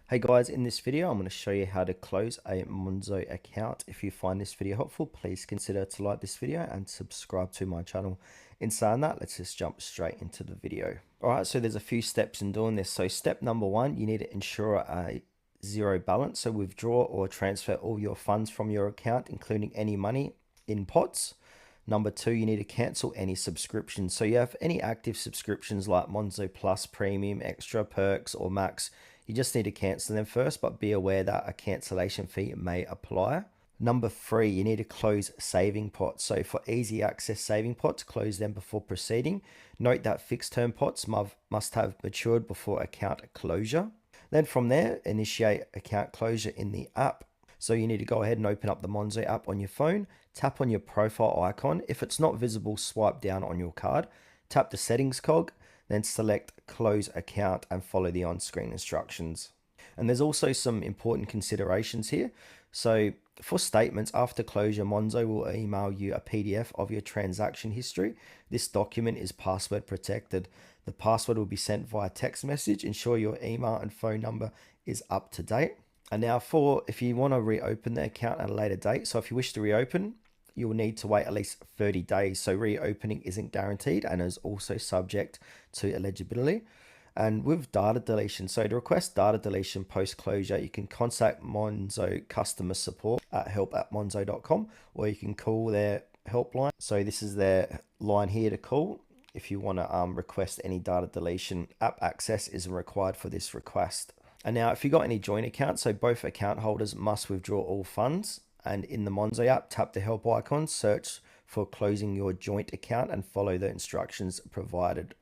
Hey guys, in this video I'm going to show you how to close a Monzo account. If you find this video helpful, please consider to like this video and subscribe to my channel. In saying that, let's just jump straight into the video. Alright, so there's a few steps in doing this. So step number one, you need to ensure a zero balance. So withdraw or transfer all your funds from your account, including any money in pots. Number two, you need to cancel any subscriptions. So you have any active subscriptions like Monzo Plus, Premium, Extra, Perks, or Max. You just need to cancel them first, but be aware that a cancellation fee may apply. Number three, you need to close saving pots. So for easy access saving pots, close them before proceeding. Note that fixed term pots must have matured before account closure. Then from there, initiate account closure in the app. So you need to go ahead and open up the Monzo app on your phone, tap on your profile icon. If it's not visible, swipe down on your card, tap the settings cog, then select close account and follow the on-screen instructions. And there's also some important considerations here. So for statements after closure, Monzo will email you a PDF of your transaction history. This document is password protected. The password will be sent via text message. Ensure your email and phone number is up to date. And now if you want to reopen the account at a later date, so if you wish to reopen, you will need to wait at least 30 days. So reopening isn't guaranteed and is also subject to eligibility. And with data deletion, so to request data deletion post-closure, you can contact Monzo customer support at help@monzo.com, or you can call their helpline. So this is their line here to call if you want to request any data deletion. App access isn't required for this request. And now if you got any joint accounts, so both account holders must withdraw all funds. And in the Monzo app, tap the help icon, search for closing your joint account and follow the instructions provided.